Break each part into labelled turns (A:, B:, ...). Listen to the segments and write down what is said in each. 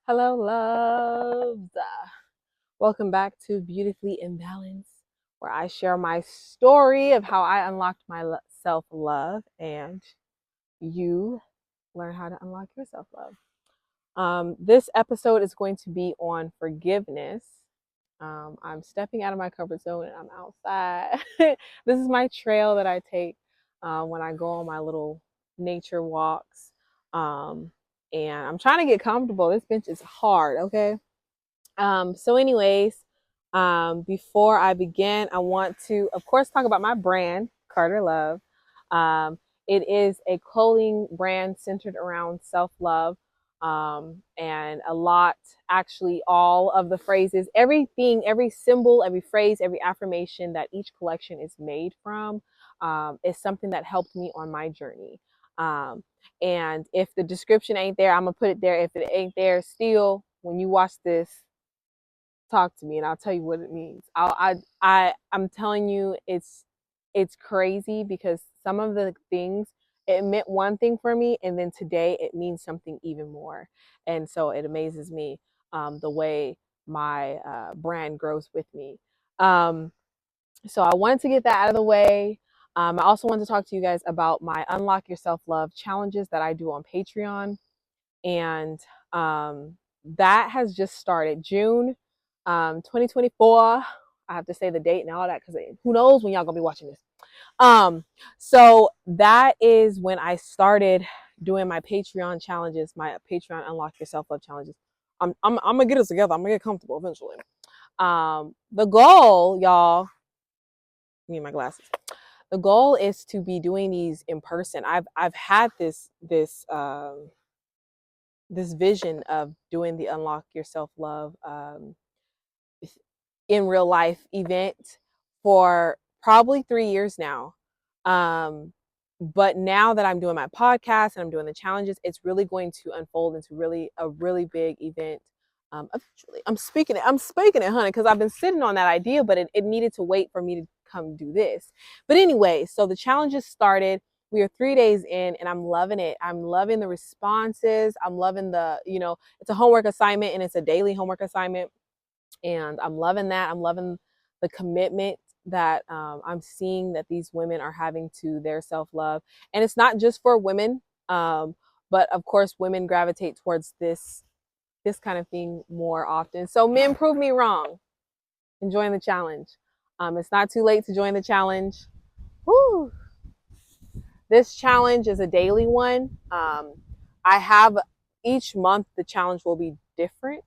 A: Hello, loves. Welcome back to Beautifully Imbalanced, where I share my story of how I unlocked my self love and you learn how to unlock your self love. This episode is going to be on forgiveness. I'm stepping out of my comfort zone and I'm outside. This is my trail that I take when I go on my little nature walks. Um, and I'm trying to get comfortable. This bench is hard, okay? Before I begin, I want to, of course, talk about my brand, Carter Love. Um, it is a clothing brand centered around self love. And a lot, actually, all of the phrases, everything, every symbol, every phrase, every affirmation that each collection is made from is something that helped me on my journey. Um, and if the description ain't there, I'm going to put it there. If it ain't there, still, when you watch this, talk to me and I'll tell you what it means. I'm telling you, it's crazy because some of the things, it meant one thing for me, and then today it means something even more. And so it amazes me the way my brand grows with me. Um, so I wanted to get that out of the way. I also wanted to talk to you guys about my Unlock Your Self Love challenges that I do on Patreon, and that has just started June 2024. I have to say the date and all that because who knows when y'all gonna be watching this. So that is when I started doing my Patreon challenges, my Patreon Unlock Your Self Love challenges. I'm gonna get us together. I'm gonna get comfortable eventually. The goal, y'all, need my glasses. The goal is to be doing these in person. I've had this vision of doing the Unlock Your Self Love in real life event for probably 3 years now. But now that I'm doing my podcast and I'm doing the challenges, it's really going to unfold into really a really big event. Eventually, I'm speaking it, honey, because I've been sitting on that idea, but it needed to wait for me to come do this. But anyway, so the challenges started. We are 3 days in and I'm loving it. I'm loving the responses. I'm loving it's a homework assignment and it's a daily homework assignment. And I'm loving that. I'm loving the commitment that I'm seeing that these women are having to their self-love. And it's not just for women, but of course, women gravitate towards this kind of thing more often. So men, prove me wrong. Enjoying the challenge. It's not too late to join the challenge. Woo! This challenge is a daily one. I have each month the challenge will be different.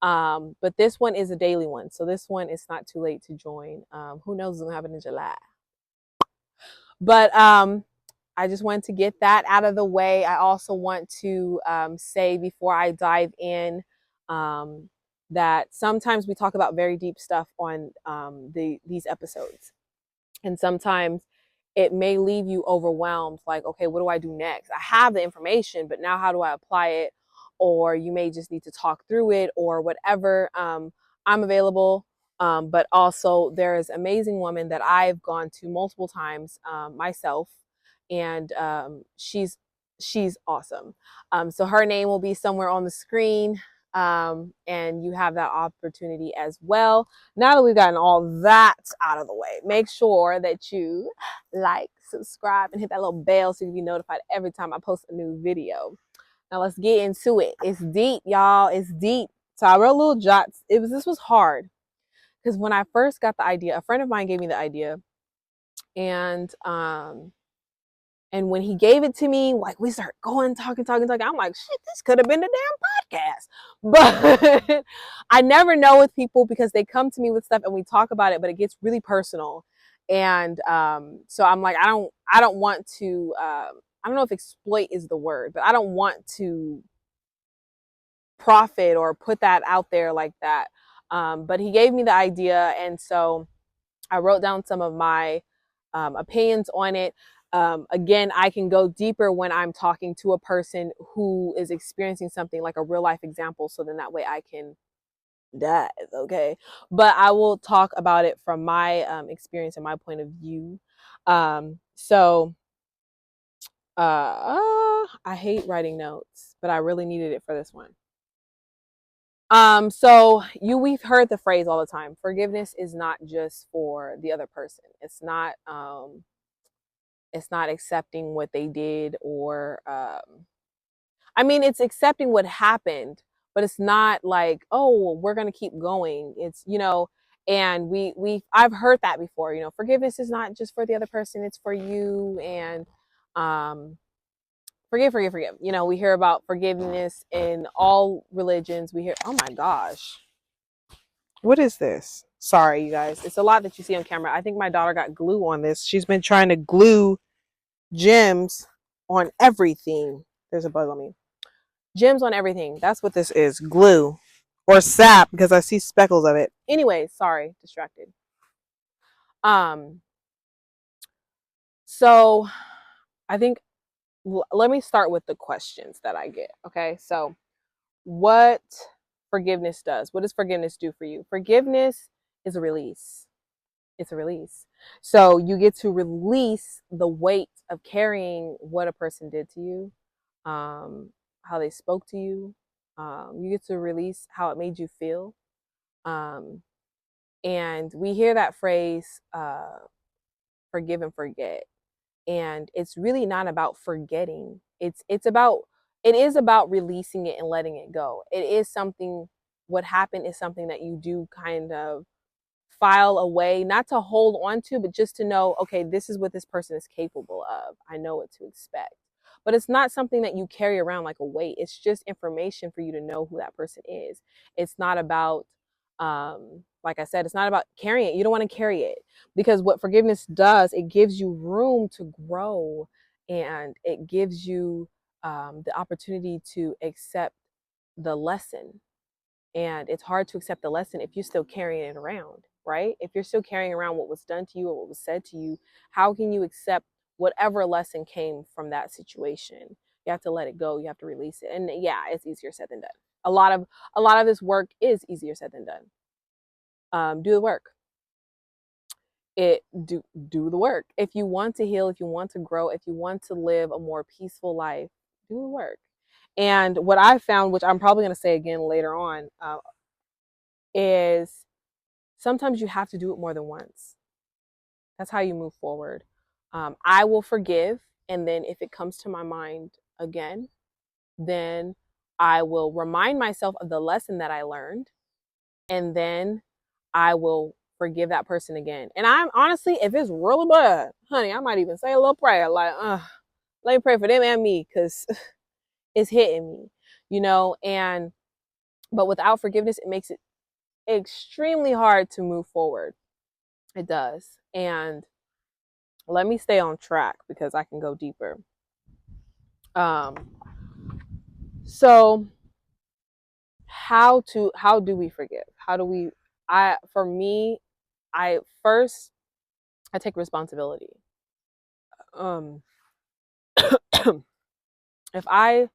A: But this one is a daily one. So this one is not too late to join. Who knows what's going to happen in July. But I just wanted to get that out of the way. I also want to say before I dive in that sometimes we talk about very deep stuff on these episodes. And sometimes it may leave you overwhelmed, like, okay, what do I do next? I have the information, but now how do I apply it? Or you may just need to talk through it or whatever. I'm available. But also there is an amazing woman that I've gone to multiple times myself, and she's awesome. So her name will be somewhere on the screen, and you have that opportunity as well. Now that we've gotten all that out of the way, make sure that you like, subscribe, and hit that little bell so you can be notified every time I post a new video. Now let's get into it. It's deep, y'all. It's deep. So I wrote little jots. This was hard because when I first got the idea, a friend of mine gave me the idea, and when he gave it to me, like we start going, talking. I'm like, shit, this could have been the damn podcast. But I never know with people because they come to me with stuff and we talk about it, but it gets really personal. And so I'm like, I don't want to, I don't know if exploit is the word, but I don't want to profit or put that out there like that. But he gave me the idea. And so I wrote down some of my opinions on it. Again, I can go deeper when I'm talking to a person who is experiencing something like a real life example. So then that way I can dive, okay? But I will talk about it from my experience and my point of view. So I hate writing notes, but I really needed it for this one. So we've heard the phrase all the time. Forgiveness is not just for the other person. It's not accepting what they did or I mean, it's accepting what happened, but it's not like, oh, we're going to keep going. It's, and I've heard that before, forgiveness is not just for the other person, it's for you. And, forgive. We hear about forgiveness in all religions. We hear, oh my gosh, what is this? Sorry, you guys. It's a lot that you see on camera. I think my daughter got glue on this. She's been trying to glue gems on everything. There's a bug on me. Gems on everything. That's what this is. Glue or sap, because I see speckles of it. Anyway, sorry, distracted. So I think let me start with the questions that I get. Okay. So what forgiveness does. What does forgiveness do for you? Forgiveness is a release. It's a release. So you get to release the weight of carrying what a person did to you, how they spoke to you. You get to release how it made you feel. And we hear that phrase, forgive and forget. And it's really not about forgetting. It is about releasing it and letting it go. It is something, what happened is something that you do kind of file away, not to hold on to, but just to know, okay, this is what this person is capable of. I know what to expect. But it's not something that you carry around like a weight. It's just information for you to know who that person is. It's not about, like I said, it's not about carrying it. You don't want to carry it, because what forgiveness does, it gives you room to grow, and it gives you the opportunity to accept the lesson. And it's hard to accept the lesson if you're still carrying it around, right? If you're still carrying around what was done to you or what was said to you, how can you accept whatever lesson came from that situation? You have to let it go. You have to release it. And yeah, it's easier said than done. A lot of this work is easier said than done. Do the work. Do the work. If you want to heal, if you want to grow, if you want to live a more peaceful life, do the work. And what I found, which I'm probably going to say again later on, is sometimes you have to do it more than once. That's how you move forward. I will forgive, and then if it comes to my mind again, then I will remind myself of the lesson that I learned, and then I will forgive that person again. And I'm honestly, if it's really bad, honey, I might even say a little prayer like, let me pray for them and me, because it's hitting me, and but without forgiveness, it makes it extremely hard to move forward. It does. And let me stay on track because I can go deeper. Um, so how do we forgive? How do we, for me, I first, I take responsibility. Um, if I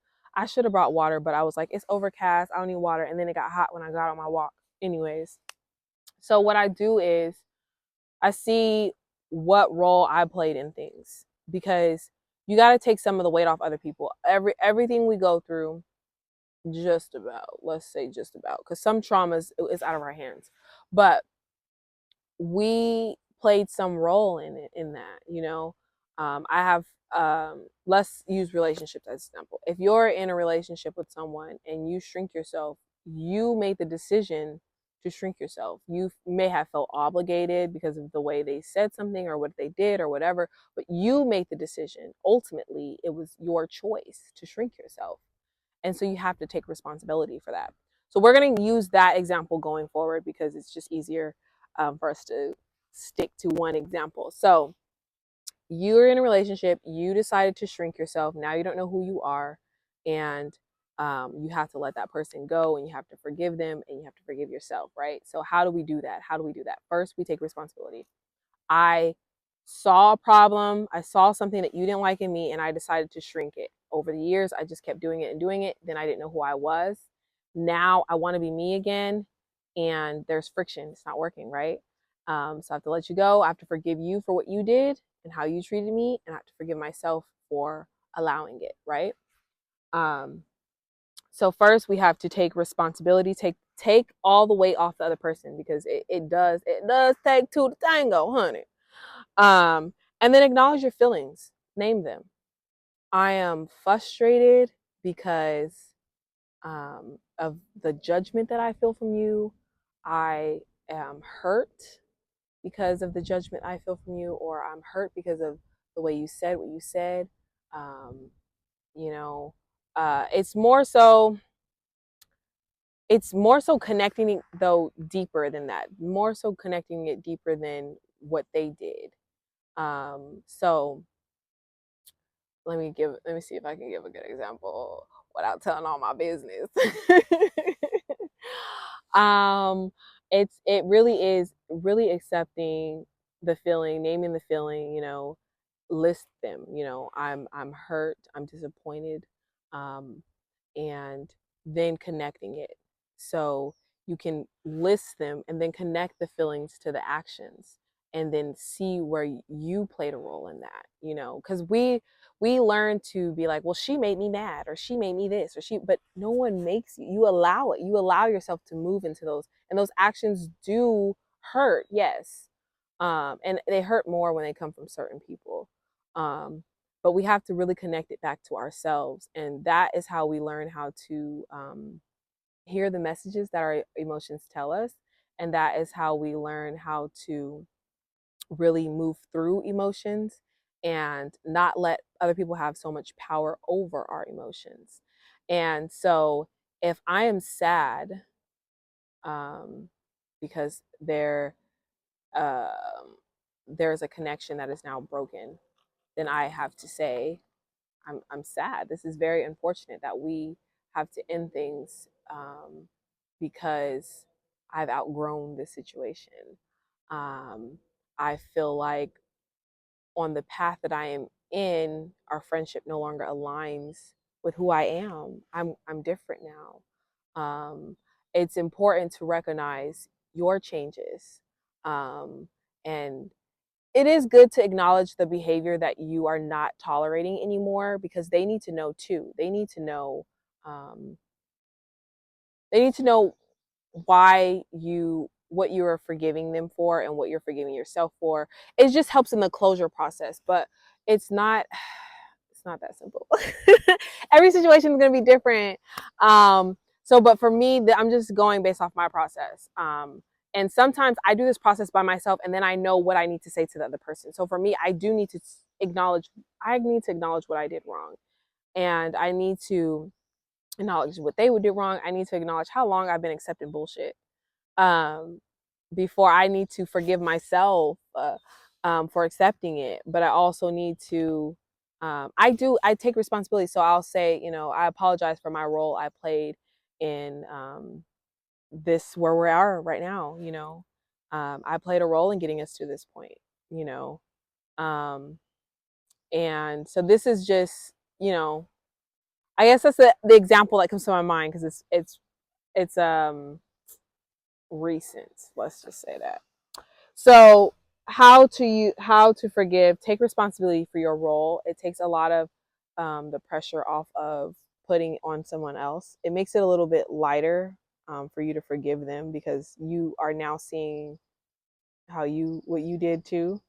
A: should have brought water, but I was like, it's overcast, I don't need water. And then it got hot when I got on my walk. Anyways, so what I do is I see what role I played in things, because you got to take some of the weight off other people. Everything we go through, just about, let's say just about, because some traumas is out of our hands, but we played some role in it, in that, I have, let's use relationships as an example. If you're in a relationship with someone and you shrink yourself, you made the decision to shrink yourself. You may have felt obligated because of the way they said something or what they did or whatever, but you made the decision. Ultimately, it was your choice to shrink yourself. And so you have to take responsibility for that. So we're going to use that example going forward because it's just easier for us to stick to one example. So you're in a relationship, you decided to shrink yourself. Now you don't know who you are, and you have to let that person go, and you have to forgive them, and you have to forgive yourself, right? So how do we do that? How do we do that? First, we take responsibility. I saw a problem, I saw something that you didn't like in me, and I decided to shrink it. Over the years, I just kept doing it and doing it. Then I didn't know who I was. Now I want to be me again, and there's friction. It's not working, right? So I have to let you go. I have to forgive you for what you did and how you treated me, and I have to forgive myself for allowing it, right? Um, So first we have to take responsibility, take all the weight off the other person, because it does take two to tango, honey. And then acknowledge your feelings, name them. I am frustrated because of the judgment that I feel from you. I am hurt because of the judgment I feel from you, or I'm hurt because of the way you said what you said. Um, you know, it's more so connecting it though deeper than that, more so connecting it deeper than what they did. So let me see if I can give a good example without telling all my business. um it really is really accepting the feeling, naming the feeling, list them. I'm hurt, I'm disappointed, um and then connecting it. So you can list them and then connect the feelings to the actions, and then see where you played a role in that, because we learn to be like, well, she made me mad, or she made me this, but no one makes you. You allow it. You allow yourself to move into those, and those actions do hurt, yes. And they hurt more when they come from certain people. Um, but we have to really connect it back to ourselves, and that is how we learn how to hear the messages that our emotions tell us, and that is how we learn how to really move through emotions and not let other people have so much power over our emotions. And so if I am sad, um, because um, there's a connection that is now broken, then I have to say, I'm sad. This is very unfortunate that we have to end things, because I've outgrown this situation. I feel like on the path that I am in, our friendship no longer aligns with who I am. I'm different now. It's important to recognize your changes, and it is good to acknowledge the behavior that you are not tolerating anymore, because they need to know too. Um, they need to know what you are forgiving them for and what you're forgiving yourself for. It just helps in the closure process, but it's not it's not that simple. Every situation is going to be different. But for me, I'm just going based off my process. And sometimes I do this process by myself, and then I know what I need to say to the other person. So for me, acknowledge I need to acknowledge what I did wrong, and I need to acknowledge what they would do wrong. I need to acknowledge how long I've been accepting bullshit, um, before I need to forgive myself for accepting it. But I also need to, I take responsibility. So I'll say, I apologize for my role I played in this, where we are right now. I played a role in getting us to this point, you know. Um, and so this is just, I guess that's the example that comes to my mind, because it's recent. Let's just say that. So how to forgive, take responsibility for your role. It takes a lot of the pressure off of putting on someone else. It makes it a little bit lighter, for you to forgive them, because you are now seeing what you did too.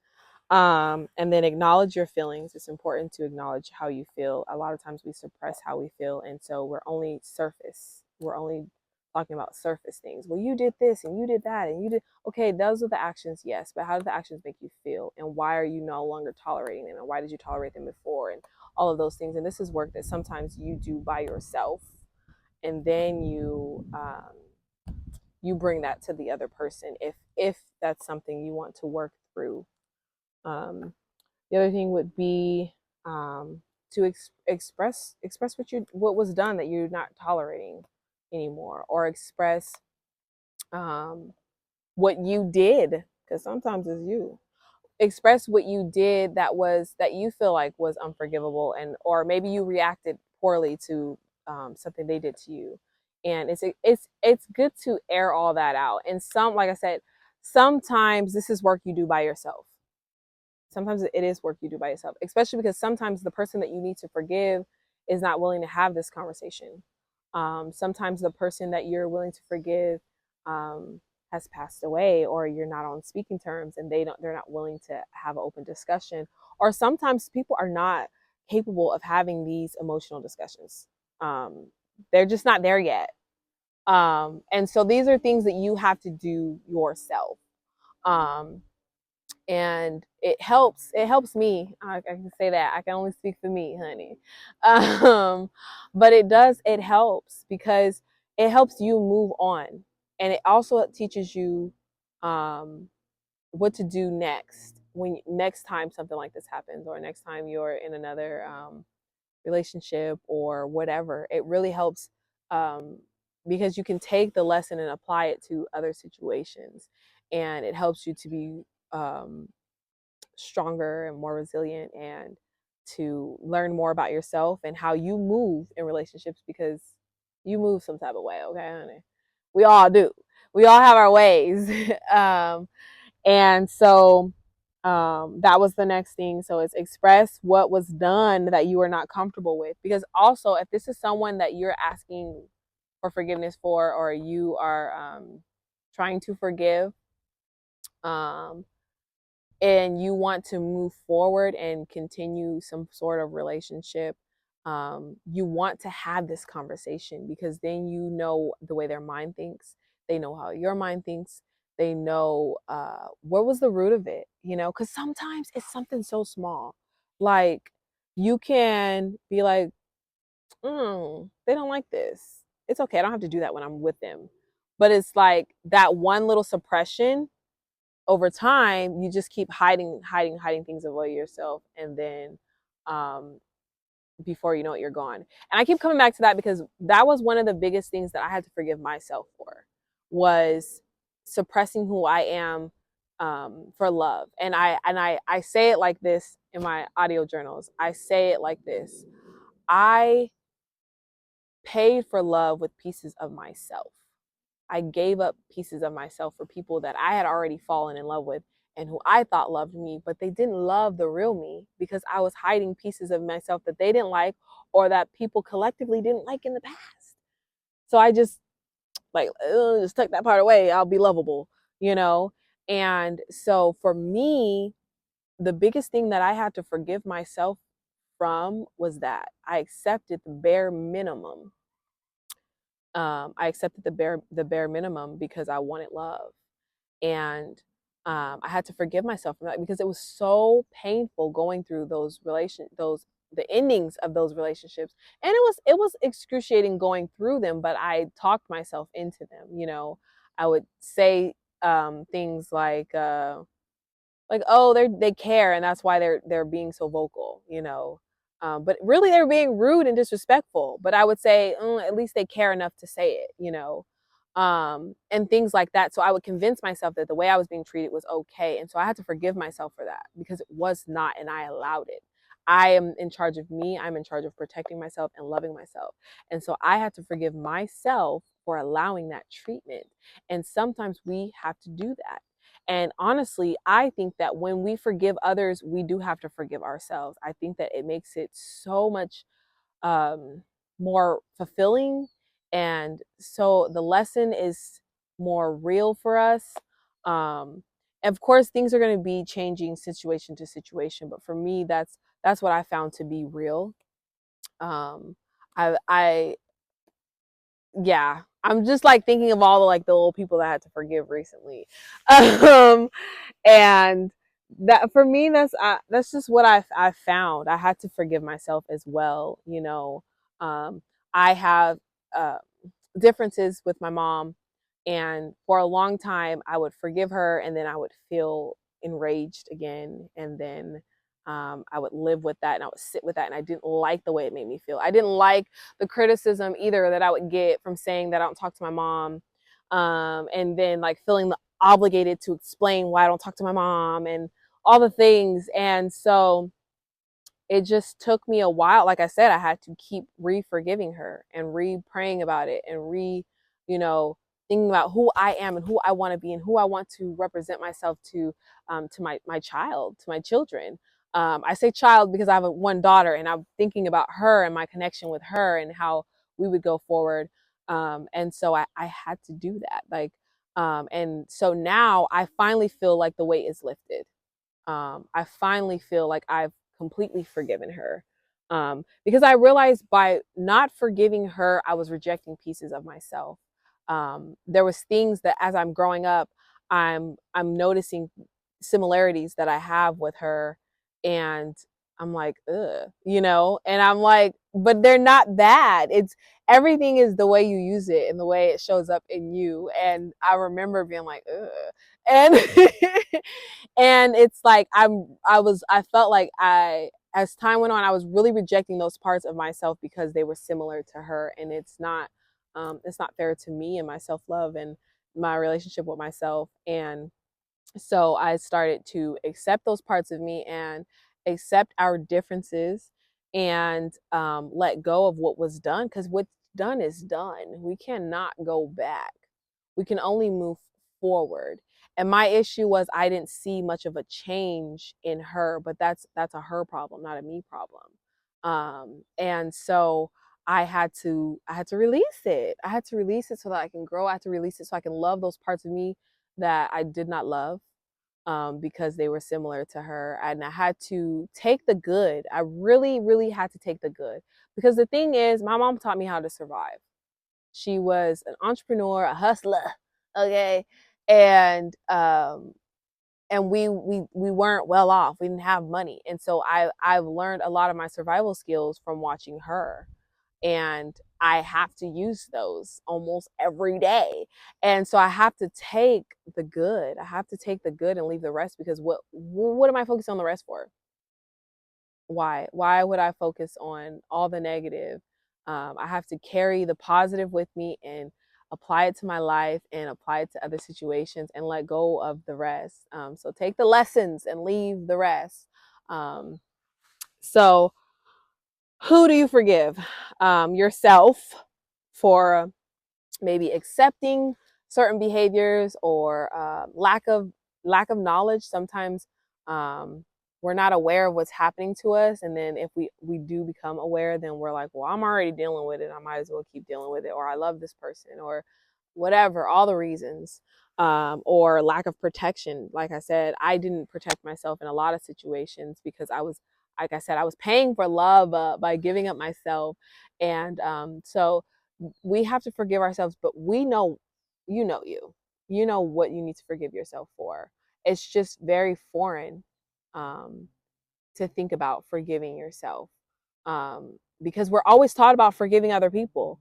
A: And then acknowledge your feelings. It's important to acknowledge how you feel. A lot of times we suppress how we feel, and so we're only talking about surface things. Well, you did this and you did that and you did, okay, those are the actions, yes, but how do the actions make you feel, and why are you no longer tolerating them, and why did you tolerate them before, and all of those things. And this is work that sometimes you do by yourself, and then you bring that to the other person, if that's something you want to work through. um, the other thing would be, to express what was done that you're not tolerating anymore, or express um, what you did, because sometimes it's you. Express what you did that you feel like was unforgivable, and or maybe you reacted poorly to something they did to you, and it's good to air all that out. And like I said, sometimes this is work you do by yourself. Sometimes it is work you do by yourself, especially because sometimes the person that you need to forgive is not willing to have this conversation. Sometimes the person that you're willing to forgive um, has passed away, or you're not on speaking terms, and they're not willing to have an open discussion. Or sometimes people are not capable of having these emotional discussions. Um, they're just not there yet. And so these are things that you have to do yourself. Um, and it helps me. I can say that. I can only speak for me, honey. But it helps because it helps you move on, and it also teaches you um what to do next when next time something like this happens, or next time you're in another relationship or whatever. It really helps um because you can take the lesson and apply it to other situations, and it helps you to be um stronger and more resilient, and to learn more about yourself and how you move in relationships, because you move some type of way, okay, honey? We all do. We all have our ways. And so that was the next thing. So it's express what was done that you are not comfortable with. Because also, if this is someone that you're asking for forgiveness for, or you are trying to forgive, um, and you want to move forward and continue some sort of relationship, you want to have this conversation, because then you know the way their mind thinks. They know how your mind thinks. They know what was the root of it, because sometimes it's something so small. Like, you can be like, they don't like this. It's okay. I don't have to do that when I'm with them. But it's like that one little suppression. Over time, you just keep hiding things about yourself, and then um, before you know it, you're gone. And I keep coming back to that, because that was one of the biggest things that I had to forgive myself for, was suppressing who I am for love. And I say it like this in my audio journals. I say it like this: I paid for love with pieces of myself. I gave up pieces of myself for people that I had already fallen in love with, and who I thought loved me, but they didn't love the real me, because I was hiding pieces of myself that they didn't like, or that people collectively didn't like in the past. So I just just tuck that part away. I'll be lovable, you know? And so for me, the biggest thing that I had to forgive myself from was that I accepted the bare minimum. I accepted the bare minimum because I wanted love, and I had to forgive myself from that, because it was so painful going through the endings of those relationships, and it was excruciating going through them. But I talked myself into them. I would say things like, oh, they care, and that's why they're being so vocal, but really they're being rude and disrespectful. But I would say, at least they care enough to say it, and things like that. So I would convince myself that the way I was being treated was okay, and so I had to forgive myself for that, because it was not, and I allowed it. I am in charge of me. I'm in charge of protecting myself and loving myself, and so I had to forgive myself for allowing that treatment. And sometimes we have to do that. And honestly, I think that when we forgive others, we do have to forgive ourselves. I think that it makes it so much um, more fulfilling. And so the lesson is more real for us. Um, of course, things are going to be changing situation to situation, but for me, that's what I found to be real. I yeah, I'm just like thinking of all the little people that I had to forgive recently. Um, and that, for me, that's just what I found. I had to forgive myself as well. I have uh, differences with my mom, and for a long time I would forgive her, and then I would feel enraged again, and then I would live with that, and I would sit with that, and I didn't like the way it made me feel. I didn't like the criticism either that I would get from saying that I don't talk to my mom, and then like feeling obligated to explain why I don't talk to my mom and all the things. And so it just took me a while. Like I said, I had to keep re-forgiving her and re-praying about it, and you know, thinking about who I am and who I want to be and who I want to represent myself to my child, to my children. I say child because I have one daughter, and I'm thinking about her and my connection with her, and how we would go forward. And so I had to do that. Like, and so now I finally feel like the weight is lifted. I finally feel like I've completely forgiven her. Because I realized by not forgiving her, I was rejecting pieces of myself. There was things that as I'm growing up, I'm noticing similarities that I have with her, and I'm like, ugh, and I'm like, but they're not bad. It's everything is the way you use it and the way it shows up in you. And I remember being like, ugh. And and it's like I felt like as time went on, I was really rejecting those parts of myself because they were similar to her, and it's not fair to me and my self-love and my relationship with myself. And so I started to accept those parts of me and accept our differences, and let go of what was done, because what's done is done. We cannot go back. We can only move forward. And my issue was I didn't see much of a change in her, but that's a her problem, not a me problem. And so I had to release it. I had to release it so that I can grow. I had to release it so I can love those parts of me that I did not love, because they were similar to her. And I had to take the good. I really, really had to take the good. Because the thing is, my mom taught me how to survive. She was an entrepreneur, a hustler, okay? And we weren't well off. We didn't have money. And so I've learned a lot of my survival skills from watching her, and I have to use those almost every day. And so I have to take the good. I have to take the good and leave the rest, because what am I focused on the rest for? Why would I focus on all the negative? I have to carry the positive with me and apply it to my life and apply it to other situations and let go of the rest. So take the lessons and leave the rest. So who do you forgive? Yourself for maybe accepting certain behaviors, or lack of knowledge. Sometimes we're not aware of what's happening to us, and then if we do become aware, then we're like, well, I'm already dealing with it, I might as well keep dealing with it, or I love this person, or whatever, all the reasons. Or lack of protection. Like I said, I didn't protect myself in a lot of situations because I was, like I said, I was paying for love by giving up myself. And so we have to forgive ourselves, but we know, you know what you need to forgive yourself for. It's just very foreign, um, to think about forgiving yourself, because we're always taught about forgiving other people.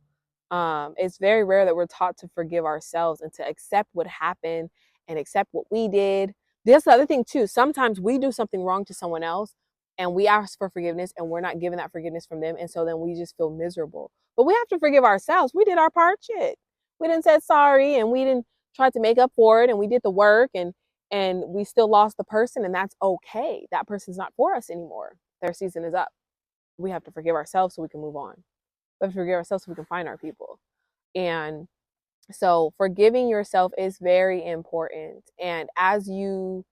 A: It's very rare that we're taught to forgive ourselves and to accept what happened and accept what we did. That's the other thing too. Sometimes we do something wrong to someone else and we ask for forgiveness and we're not given that forgiveness from them. And so then we just feel miserable. But we have to forgive ourselves. We did our part, shit. We didn't say sorry, and we didn't try to make up for it, and we did the work, and we still lost the person, and that's okay. That person's not for us anymore. Their season is up. We have to forgive ourselves so we can move on. We have to forgive ourselves so we can find our people. And so forgiving yourself is very important. And as you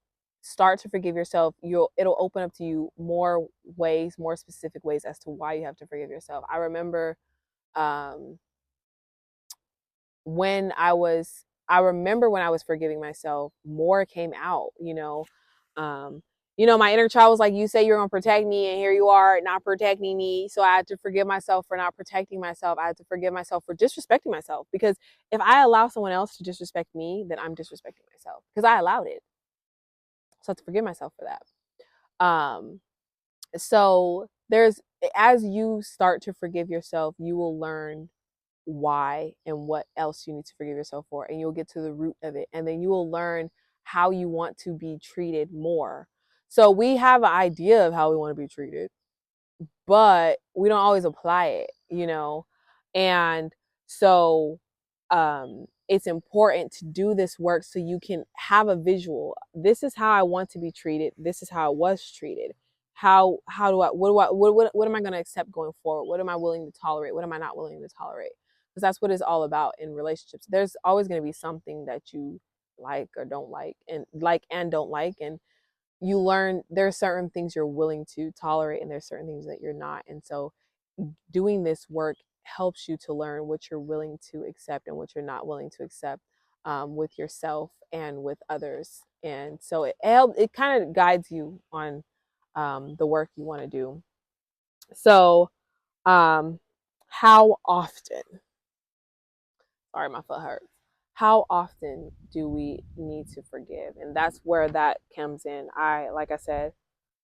A: start to forgive yourself, it'll open up to you more ways, more specific ways as to why you have to forgive yourself. I remember um, when I was forgiving myself, more came out, Um, my inner child was like, you say you're gonna protect me, and here you are not protecting me. So I had to forgive myself for not protecting myself. I had to forgive myself for disrespecting myself, because if I allow someone else to disrespect me, then I'm disrespecting myself because I allowed it. So I have to forgive myself for that. So there's as you start to forgive yourself, you will learn why and what else you need to forgive yourself for, and you'll get to the root of it, and then you will learn how you want to be treated more. So we have an idea of how we want to be treated, but we don't always apply it. And so it's important to do this work so you can have a visual. This is how I want to be treated. This is how I was treated. How do I what am I going to accept going forward? What am I willing to tolerate? What am I not willing to tolerate? Because that's what it's all about in relationships. There's always going to be something that you like or don't like and don't like, and you learn there are certain things you're willing to tolerate and there's certain things that you're not. And so doing this work helps you to learn what you're willing to accept and what you're not willing to accept, with yourself and with others. And so it kind of guides you on, the work you want to do. So, um, how often, sorry, my foot hurts. How often do we need to forgive? And that's where that comes in. Like I said,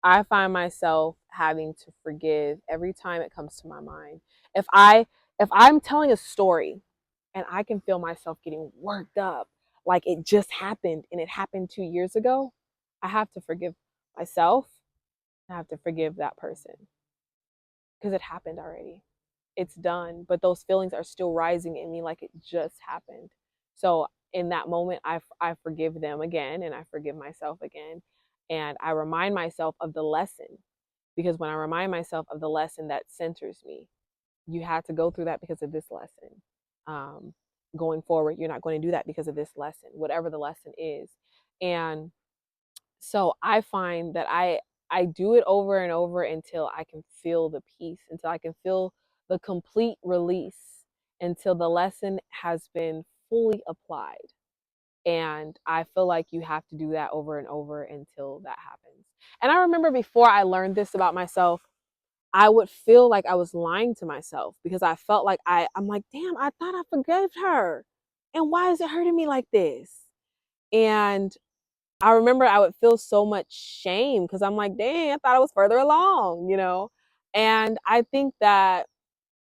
A: I find myself having to forgive every time it comes to my mind. If I if I'm telling a story and I can feel myself getting worked up like it just happened and it happened 2 years ago, I have to forgive myself. I have to forgive that person because it happened already. It's done, but those feelings are still rising in me like it just happened. So in that moment, I forgive them again and I forgive myself again. And I remind myself of the lesson, because when I remind myself of the lesson, that centers me. You had to go through that because of this lesson. Um, Going forward, you're not going to do that because of this lesson, whatever the lesson is. And so I find that I do it over and over until I can feel the peace, until I can feel the complete release, until the lesson has been fully applied. And I feel like you have to do that over and over until that happens. And I remember before I learned this about myself, I would feel like I was lying to myself because I felt like I'm like, damn, I thought I forgave her. And why is it hurting me like this? And I remember I would feel so much shame because I'm like, dang, I thought I was further along, you know? And I think that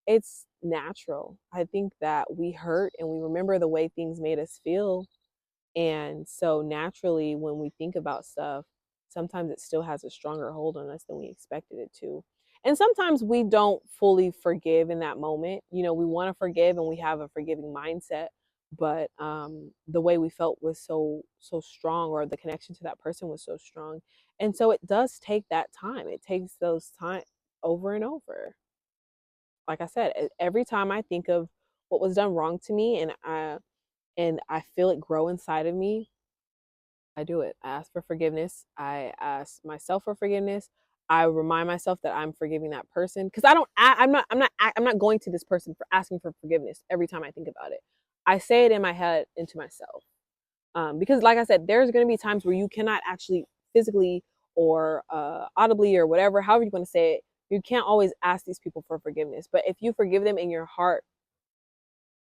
A: it's natural. I think that we hurt and we remember the way things made us feel. And so naturally, when we think about stuff, sometimes it still has a stronger hold on us than we expected it to. And sometimes we don't fully forgive in that moment. You know, we want to forgive and we have a forgiving mindset, but the way we felt was so strong, or the connection to that person was so strong. And so it does take that time. It takes those time over and over. Like I said, every time I think of what was done wrong to me, and I feel it grow inside of me, I do it. I ask for forgiveness. I ask myself for forgiveness. I remind myself that I'm forgiving that person, because I'm not going to this person for asking for forgiveness every time I think about it. I say it in my head into myself, because, like I said, there's going to be times where you cannot actually physically or audibly or whatever, however you want to say it. You can't always ask these people for forgiveness, but if you forgive them in your heart,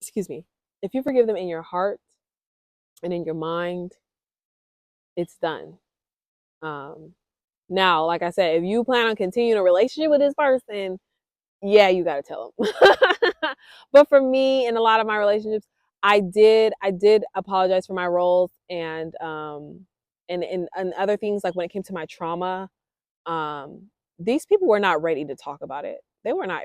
A: excuse me, if you forgive them in your heart and in your mind, it's done. Um, Now, like I said, if you plan on continuing a relationship with this person, yeah, you gotta tell them. But for me, in a lot of my relationships, I did apologize for my roles, and other things, like when it came to my trauma. These people were not ready to talk about it. They were not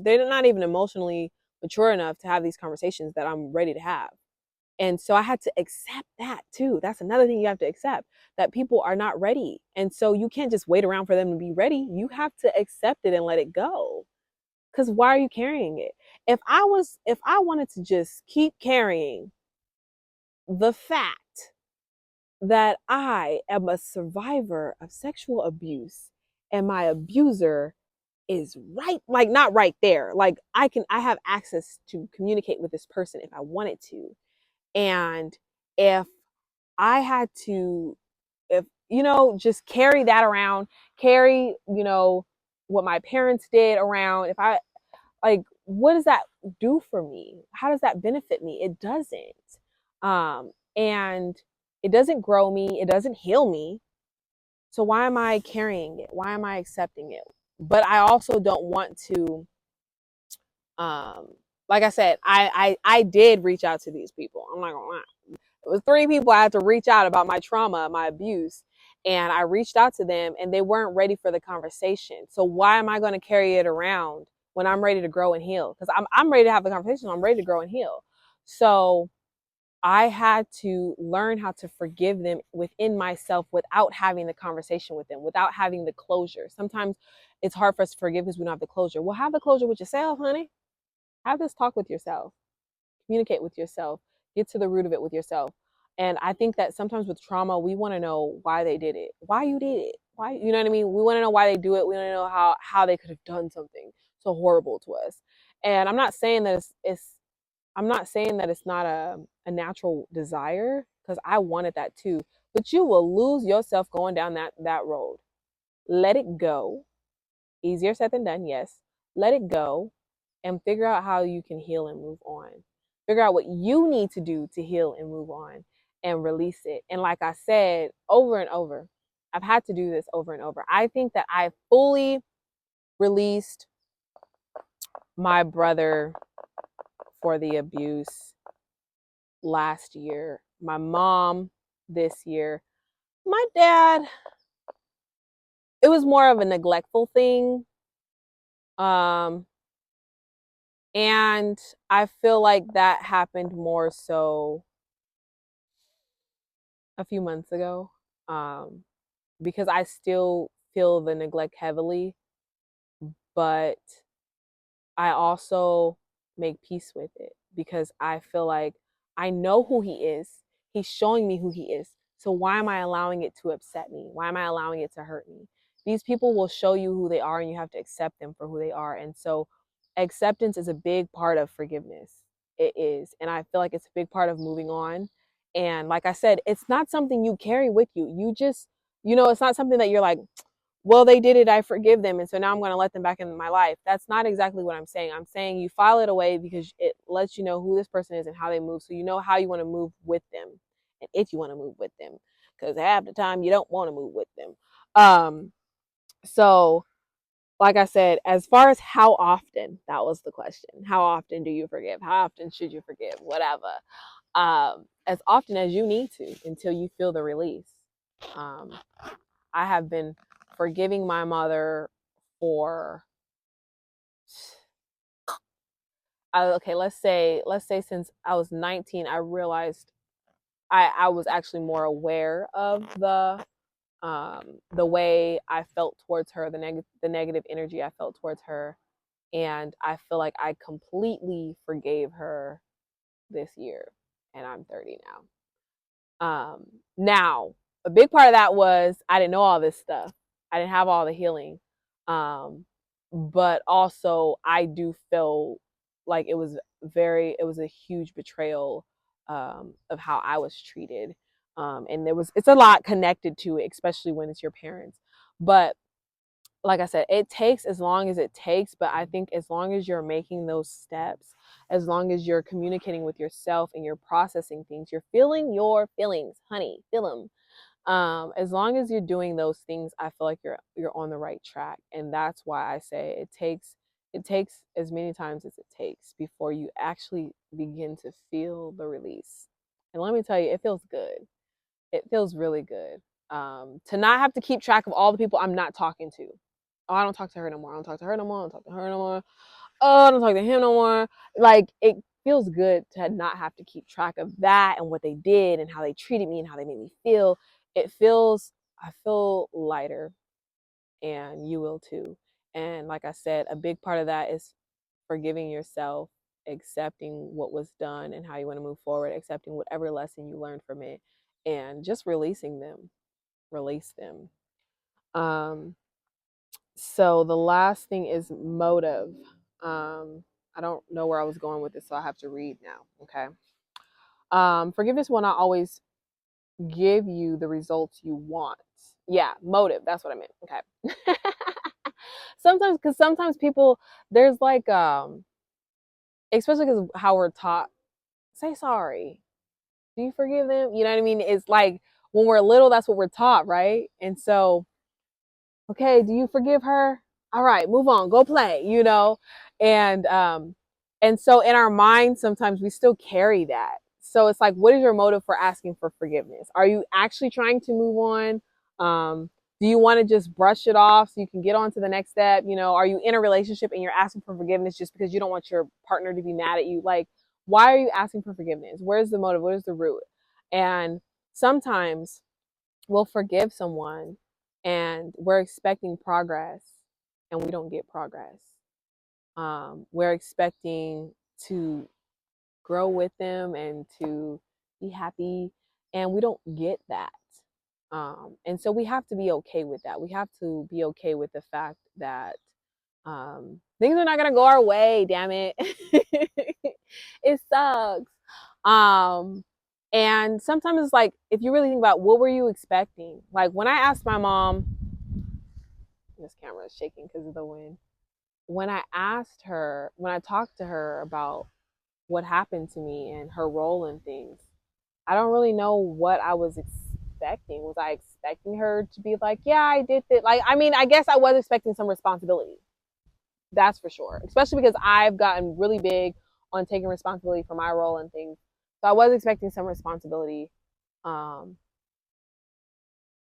A: they're not even emotionally mature enough to have these conversations that I'm ready to have. And so I had to accept that too. That's another thing you have to accept, that people are not ready. And so you can't just wait around for them to be ready. You have to accept it and let it go. Cuz why are you carrying it? If I wanted to just keep carrying the fact that I am a survivor of sexual abuse and my abuser is right, like, not right there. Like, I have access to communicate with this person if I wanted to. And if I had to, if, just carry that around, carry, what my parents did around, if I, like, what does that do for me? How does that benefit me? It doesn't. And it doesn't grow me, it doesn't heal me. So why am I carrying it? Why am I accepting it? But I also don't want to, um, like I said, I did reach out to these people. I'm not gonna lie. It was 3 people I had to reach out about my trauma, my abuse. And I reached out to them and they weren't ready for the conversation. So why am I going to carry it around when I'm ready to grow and heal? Because I'm ready to have the conversation. I'm ready to grow and heal. So I had to learn how to forgive them within myself without having the conversation with them, without having the closure. Sometimes it's hard for us to forgive because we don't have the closure. Well, have the closure with yourself, honey. Have this talk with yourself. Communicate with yourself, get to the root of it with yourself. And I think that sometimes with trauma, we want to know why they did it, why you did it, why, you know what I mean? We want to know why they do it. We want to know how they could have done something. so horrible to us. And I'm not saying that I'm not saying that it's not a natural desire, because I wanted that too. But you will lose yourself going down that road. Let it go. Easier said than done, yes. Let it go and figure out how you can heal and move on. Figure out what you need to do to heal and move on and release it. And like I said over and over, I've had to do this over and over. I think that I fully released my brother for the abuse last year, my mom this year, my dad, it was more of a neglectful thing. Um, and I feel like that happened more so a few months ago, um, because I still feel the neglect heavily, but I also make peace with it because I feel like I know who he is. He's showing me who he is. So why am I allowing it to upset me? Why am I allowing it to hurt me? These people will show you who they are, and you have to accept them for who they are. And so acceptance is a big part of forgiveness. It is. And I feel like it's a big part of moving on. And like I said, it's not something you carry with you. You just, it's not something that you're like, well, they did it, I forgive them, and so now I'm going to let them back in my life. That's not exactly what I'm saying. I'm saying you file it away because it lets you know who this person is and how they move, so you know how you want to move with them and if you want to move with them, because half the time you don't want to move with them. So like I said, as far as how often, that was the question. How often do you forgive? How often should you forgive? Whatever. As often as you need to until you feel the release. um, I have been forgiving my mother for okay, let's say since I was 19, I realized I was actually more aware of the way I felt towards her, the negative energy I felt towards her, and I feel like I completely forgave her this year, and I'm 30 now. Now, a big part of that was I didn't know all this stuff. I didn't have all the healing. But also I do feel like it was a huge betrayal of how I was treated. And it's a lot connected to it, especially when it's your parents. But like I said, it takes as long as it takes, but I think as long as you're making those steps, as long as you're communicating with yourself and you're processing things, you're feeling your feelings, honey, feel them. As long as you're doing those things, I feel like you're on the right track, and that's why I say it takes as many times as it takes before you actually begin to feel the release. And let me tell you, it feels good. It feels really good. To not have to keep track of all the people I'm not talking to. Oh, I don't talk to her no more. I don't talk to her no more. I don't talk to her no more. Oh, I don't talk to him no more. Like, it feels good to not have to keep track of that and what they did and how they treated me and how they made me feel. I feel lighter, and you will too. And like I said, a big part of that is forgiving yourself, accepting what was done and how you want to move forward, accepting whatever lesson you learned from it, and just releasing them. Release them. Um, So the last thing is motive. I don't know where I was going with this, so I have to read now. Okay. Forgiveness will not always give you the results you want. Yeah, motive. That's what I meant. Okay. Because sometimes people, there's like, especially because how we're taught, say sorry. Do you forgive them? You know what I mean? It's like when we're little, that's what we're taught, right? And so okay, do you forgive her? All right, move on, go play. And and so in our minds sometimes we still carry that. So it's like, what is your motive for asking for forgiveness? Are you actually trying to move on? Do you want to just brush it off so you can get on to the next step? Are you in a relationship and you're asking for forgiveness just because you don't want your partner to be mad at you? Like, why are you asking for forgiveness? Where's the motive? What is the root? And sometimes we'll forgive someone and we're expecting progress and we don't get progress. We're expecting to grow with them and to be happy, and we don't get that. And so we have to be okay with that. We have to be okay with the fact that Things are not gonna go our way, damn it. It sucks. Um, and sometimes it's like, if you really think about what were you expecting? Like when I asked my mom, this camera is shaking because of the wind. When I asked her, when I talked to her about what happened to me and her role in things, I don't really know what I was expecting. Was I expecting her to be like, yeah, I did it? Like, I mean, I guess I was expecting some responsibility. That's for sure. Especially because I've gotten really big on taking responsibility for my role in things. So I was expecting some responsibility. Um,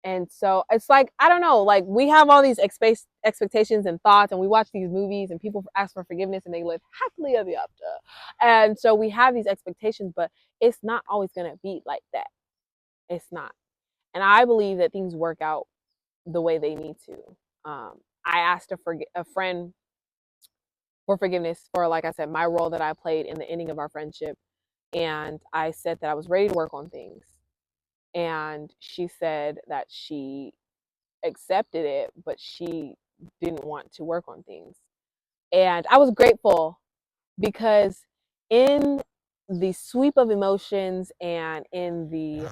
A: and so it's like, I don't know, like we have all these expectations and thoughts, and we watch these movies and people ask for forgiveness and they live happily ever after. And so we have these expectations, but it's not always going to be like that. It's not. And I believe that things work out the way they need to. I asked a friend for forgiveness for, like I said, my role that I played in the ending of our friendship. And I said that I was ready to work on things. And she said that she accepted it, but she didn't want to work on things. And I was grateful because in the sweep of emotions and in the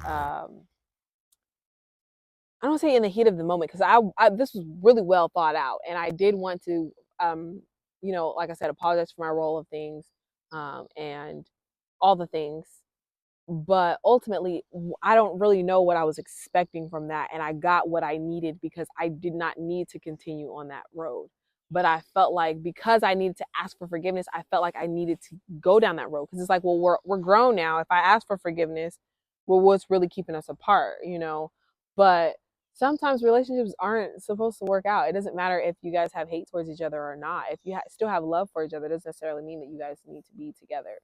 A: I don't say in the heat of the moment, because I this was really well thought out, and I did want to, like I said, apologize for my role of things, and all the things. But ultimately, I don't really know what I was expecting from that, and I got what I needed because I did not need to continue on that road. But I felt like because I needed to ask for forgiveness, I felt like I needed to go down that road, because it's like, well, we're grown now. If I ask for forgiveness, well, what's really keeping us apart, you know? But sometimes relationships aren't supposed to work out. It doesn't matter if you guys have hate towards each other or not. If you still have love for each other, it doesn't necessarily mean that you guys need to be together.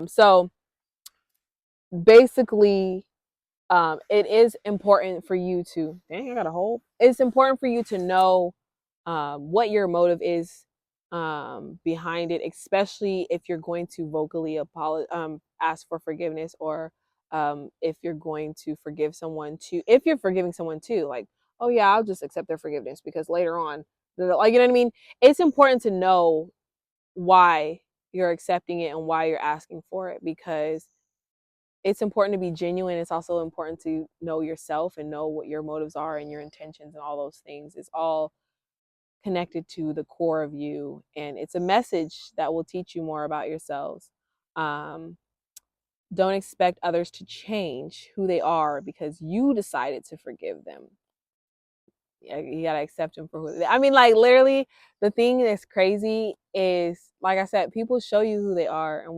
A: So basically, it is important for you to, dang, I got a hole. It's important for you to know what your motive is behind it, especially if you're going to vocally ask for forgiveness, or if you're going to forgive someone too. If you're forgiving someone too, like, oh yeah, I'll just accept their forgiveness because later on, like, you know what I mean? It's important to know why you're accepting it and why you're asking for it, because it's important to be genuine. It's also important to know yourself and know what your motives are and your intentions and all those things. It's all connected to the core of you, and it's a message that will teach you more about yourselves. Um, don't expect others to change who they are because you decided to forgive them. You gotta accept them for who they. I mean, like, literally, the thing that's crazy is, like I said, people show you who they are, and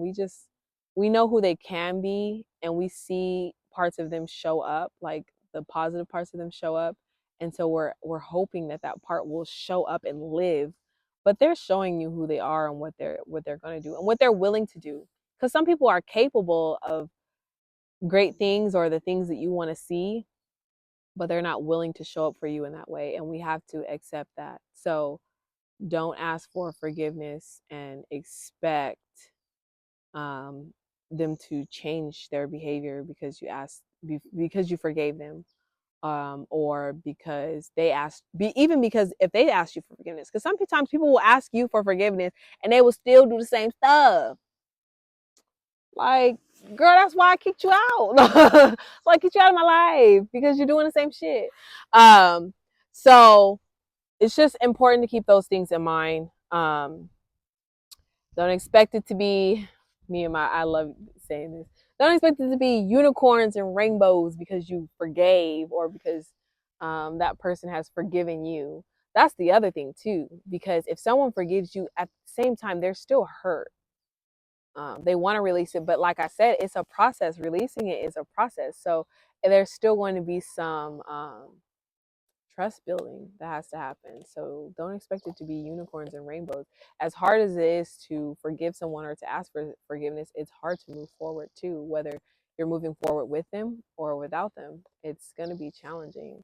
A: we know who they can be, and we see parts of them show up, like the positive parts of them show up, and so we're hoping that that part will show up and live. But they're showing you who they are and what they're going to do and what they're willing to do. Because some people are capable of great things or the things that you want to see, but they're not willing to show up for you in that way, and we have to accept that. So don't ask for forgiveness and expect um, them to change their behavior because because you forgave them, or because they asked, even because if they asked you for forgiveness, because sometimes people will ask you for forgiveness and they will still do the same stuff. Like, girl, that's why I kicked you out. So I kicked you out of my life, because you're doing the same shit. So it's just important to keep those things in mind. Don't expect it to be I love saying this. Don't expect it to be unicorns and rainbows because you forgave, or because that person has forgiven you. That's the other thing too, because if someone forgives you, at the same time they're still hurt. They want to release it, but like I said, it's a process. Releasing it is a process. So there's still going to be some trust building that has to happen. So don't expect it to be unicorns and rainbows. As hard as it is to forgive someone or to ask for forgiveness, it's hard to move forward too, whether you're moving forward with them or without them. It's going to be challenging.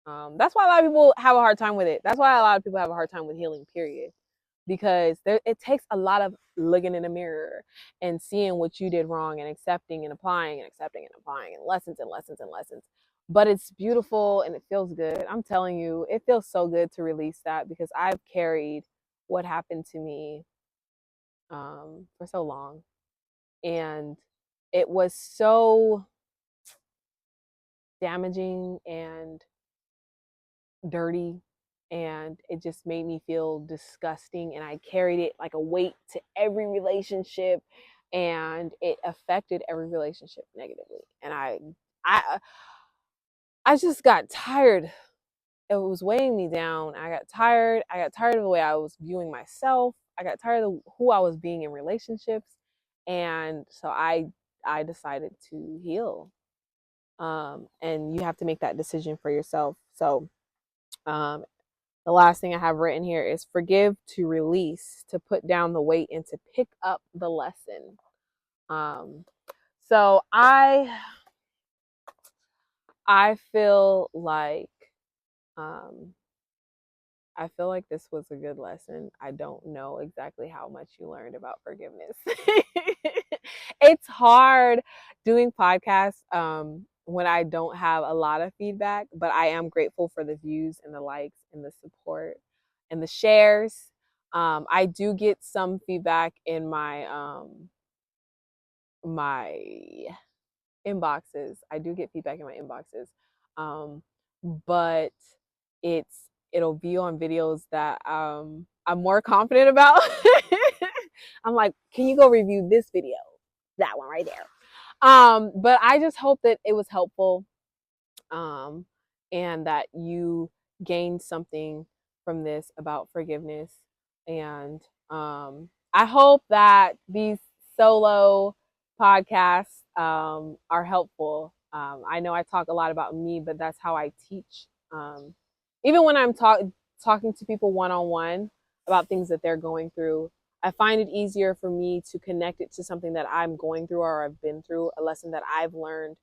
A: That's why a lot of people have a hard time with it. That's why a lot of people have a hard time with healing, period. Because it takes a lot of looking in the mirror and seeing what you did wrong and accepting and applying and accepting and applying, and lessons and lessons and lessons. But it's beautiful and it feels good. I'm telling you, it feels so good to release that, because I've carried what happened to me for so long. And it was so damaging and dirty, and it just made me feel disgusting, and I carried it like a weight to every relationship, and it affected every relationship negatively. And I just got tired. It was weighing me down. I got tired. I got tired of the way I was viewing myself. I got tired of who I was being in relationships. And so I decided to heal. And you have to make that decision for yourself. So um, the last thing I have written here is forgive to release, to put down the weight, and to pick up the lesson. So I feel like um, I feel like this was a good lesson. I don't know exactly how much you learned about forgiveness. It's hard doing podcasts when I don't have a lot of feedback, but I am grateful for the views and the likes and the support and the shares. I do get some feedback in my inboxes. I do get feedback in my inboxes, but it'll be on videos that I'm more confident about. I'm like, can you go review this video? That one right there. But I just hope that it was helpful, um, and that you gained something from this about forgiveness. And I hope that these solo podcasts are helpful. I know I talk a lot about me, but that's how I teach. Even when I'm talking to people one on one about things that they're going through, I find it easier for me to connect it to something that I'm going through or I've been through, a lesson that I've learned,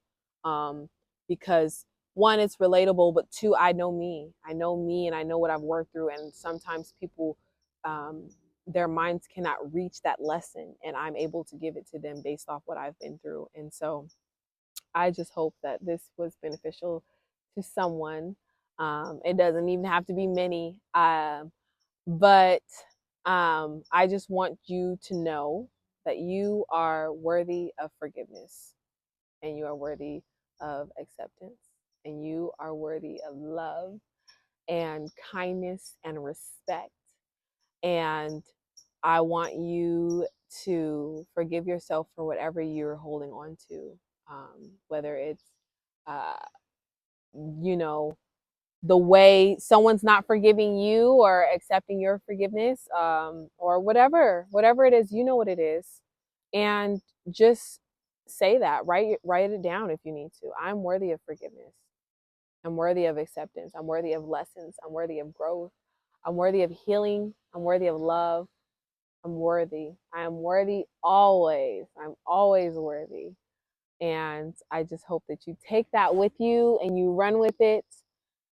A: because one, it's relatable, but two, I know me. I know me, and I know what I've worked through. And sometimes people, their minds cannot reach that lesson, and I'm able to give it to them based off what I've been through. And so I just hope that this was beneficial to someone. It doesn't even have to be many, but I just want you to know that you are worthy of forgiveness, and you are worthy of acceptance, and you are worthy of love and kindness and respect. And I want you to forgive yourself for whatever you're holding on to, whether it's, uh, you know, the way someone's not forgiving you or accepting your forgiveness, or whatever it is, you know what it is. And just say that, write it down if you need to. I'm worthy of forgiveness. I'm worthy of acceptance. I'm worthy of lessons. I'm worthy of growth. I'm worthy of healing. I'm worthy of love. I'm worthy. I am worthy always. I'm always worthy. And I just hope that you take that with you and you run with it.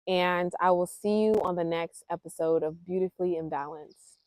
A: And I will see you on the next episode of Beautifully Imbalanced.